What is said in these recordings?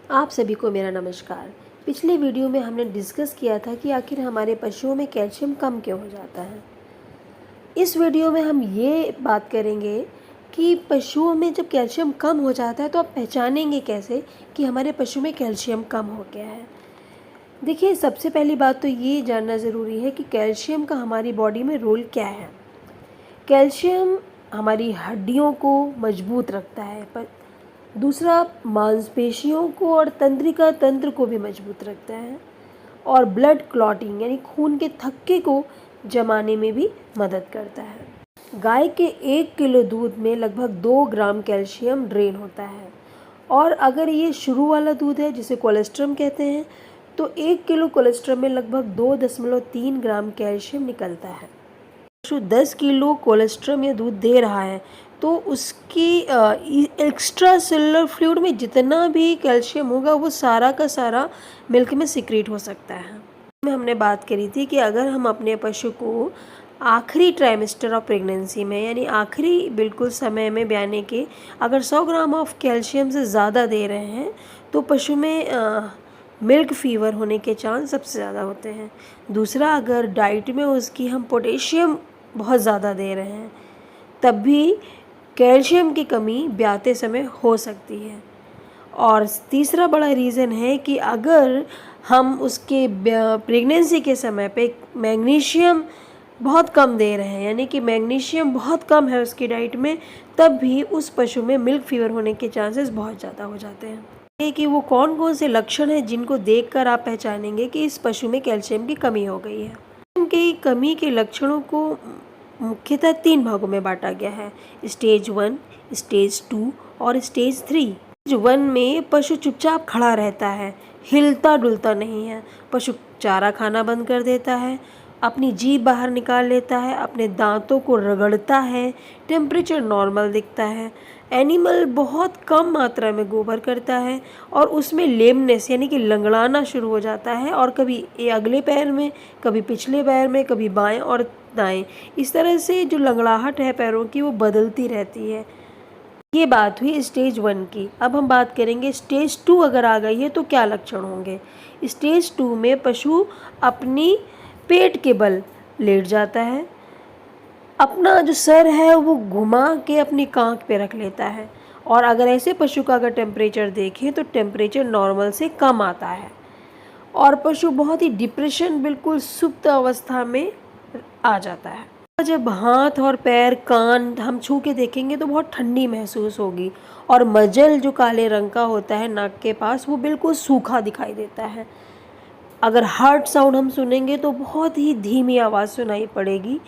आप सभी को मेरा नमस्कार। पिछले वीडियो में हमने डिस्कस किया था कि आखिर हमारे पशुओं में कैल्शियम कम क्यों हो जाता है। इस वीडियो में हम ये बात करेंगे कि पशुओं में जब कैल्शियम कम हो जाता है तो आप पहचानेंगे कैसे कि हमारे पशु में कैल्शियम कम हो गया है। देखिए, सबसे पहली बात तो ये जानना ज़रूरी है कि कैल्शियम का हमारी बॉडी में रोल क्या है। कैल्शियम हमारी हड्डियों को मजबूत रखता है, पर दूसरा मांसपेशियों को और तंत्रिका तंत्र को भी मजबूत रखता है और ब्लड क्लॉटिंग यानी खून के थक्के को जमाने में भी मदद करता है। गाय के 1 किलो दूध में लगभग 2 ग्राम कैल्शियम ड्रेन होता है, और अगर ये शुरू वाला दूध है जिसे कोलेस्ट्रम कहते हैं तो 1 किलो कोलेस्ट्रम में लगभग 2.3 ग्राम कैल्शियम निकलता है। पशु 10 किलो कोलेस्ट्रम या दूध दे रहा है तो उसकी एक्स्ट्रा सेलुलर फ्लूइड में जितना भी कैल्शियम होगा वो सारा का सारा मिल्क में सिक्रीट हो सकता है। में हमने बात करी थी कि अगर हम अपने पशु को आखिरी ट्राइमेस्टर ऑफ प्रेगनेंसी में यानी आखिरी बिल्कुल समय में ब्याने के अगर 100 ग्राम ऑफ कैल्शियम से ज़्यादा दे रहे हैं तो पशु में मिल्क फीवर होने के चांस सबसे ज़्यादा होते हैं। दूसरा, अगर डाइट में उसकी हम पोटेशियम बहुत ज़्यादा दे रहे हैं तब भी कैल्शियम की कमी ब्याते समय हो सकती है। और तीसरा बड़ा रीज़न है कि अगर हम उसके प्रेगनेंसी के समय पे मैग्नीशियम बहुत कम दे रहे हैं यानी कि मैग्नीशियम बहुत कम है उसकी डाइट में, तब भी उस पशु में मिल्क फीवर होने के चांसेस बहुत ज़्यादा हो जाते हैं। कि वो कौन कौन से लक्षण हैं जिनको देखकर आप पहचानेंगे कि इस पशु में कैल्शियम की कमी हो गई है। कैल्शियम की कमी के लक्षणों को मुख्यतः 3 भागों में बांटा गया है: स्टेज 1, स्टेज 2 और स्टेज 3। स्टेज 1 में पशु चुपचाप खड़ा रहता है, हिलता डुलता नहीं है। पशु चारा खाना बंद कर देता है, अपनी जीभ बाहर निकाल लेता है, अपने दांतों को रगड़ता है, टेम्परेचर नॉर्मल दिखता है। एनिमल बहुत कम मात्रा में गोबर करता है और उसमें लेमनेस यानी कि लंगड़ाना शुरू हो जाता है, और कभी ये अगले पैर में, कभी पिछले पैर में, कभी बाएं और दाएं, इस तरह से जो लंगड़ाहट है पैरों की वो बदलती रहती है। ये बात हुई स्टेज 1 की। अब हम बात करेंगे स्टेज 2 अगर आ गई है तो क्या लक्षण होंगे। स्टेज 2 में पशु अपनी पेट के बल लेट जाता है, अपना जो सर है वो घुमा के अपनी कांख पे रख लेता है, और अगर ऐसे पशु का अगर टेम्परेचर देखें तो टेम्परेचर नॉर्मल से कम आता है, और पशु बहुत ही डिप्रेशन बिल्कुल सुप्त अवस्था में आ जाता है। जब हाथ और पैर कान हम छू के देखेंगे तो बहुत ठंडी महसूस होगी, और मजल जो काले रंग का होता है नाक के पास वो बिल्कुल सूखा दिखाई देता है। अगर हार्ट साउंड हम सुनेंगे तो बहुत ही धीमी आवाज़ सुनाई पड़ेगी,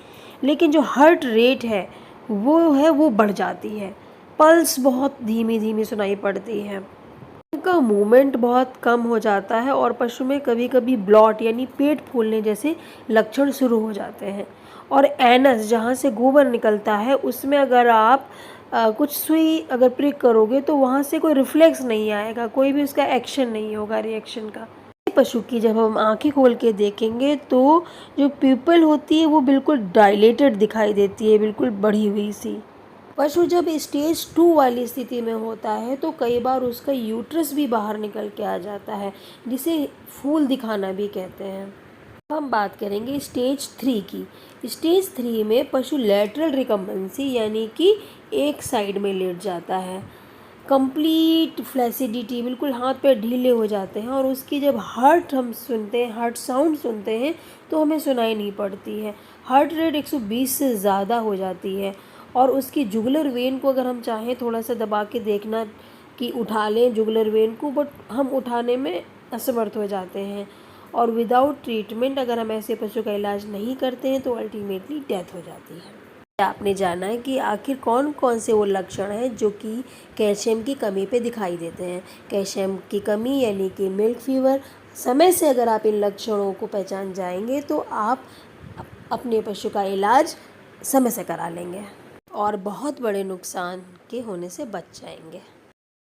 लेकिन जो हार्ट रेट है वो बढ़ जाती है। पल्स बहुत धीमी धीमी सुनाई पड़ती है। उनका मूवमेंट बहुत कम हो जाता है, और पशु में कभी कभी ब्लॉट यानी पेट फूलने जैसे लक्षण शुरू हो जाते हैं। और एनस जहाँ से गोबर निकलता है उसमें अगर आप कुछ सुई अगर प्रिक करोगे तो वहाँ से कोई रिफ्लेक्स नहीं आएगा, कोई भी उसका एक्शन नहीं होगा रिएक्शन का। पशु की जब हम आंखें खोल के देखेंगे तो जो प्यूपल होती है वो बिल्कुल डायलेटेड दिखाई देती है, बिल्कुल बढ़ी हुई सी। पशु जब स्टेज 2 वाली स्थिति में होता है तो कई बार उसका यूट्रस भी बाहर निकल के आ जाता है, जिसे फूल दिखाना भी कहते हैं। हम बात करेंगे स्टेज 3 की। स्टेज 3 में पशु लैटरल रिकम्बेंसी यानी कि एक साइड में लेट जाता है, कंप्लीट फ्लैसिडिटी, बिल्कुल हाथ पैर ढीले हो जाते हैं, और उसकी जब हार्ट हम सुनते हैं, हार्ट साउंड सुनते हैं तो हमें सुनाई नहीं पड़ती है। हार्ट रेट 120 से ज़्यादा हो जाती है, और उसकी जुगुलर वेन को अगर हम चाहें थोड़ा सा दबा के देखना कि उठा लें जुगुलर वेन को, बट हम उठाने में असमर्थ हो जाते हैं, और विदाउट ट्रीटमेंट अगर हम ऐसे पशु का इलाज नहीं करते हैं तो अल्टीमेटली डेथ हो जाती है। आपने जाना है कि आखिर कौन कौन से वो लक्षण हैं जो कि कैल्शियम की कमी पे दिखाई देते हैं। कैल्शियम की कमी यानी कि मिल्क फीवर। समय से अगर आप इन लक्षणों को पहचान जाएंगे तो आप अपने पशु का इलाज समय से करा लेंगे और बहुत बड़े नुकसान के होने से बच जाएंगे।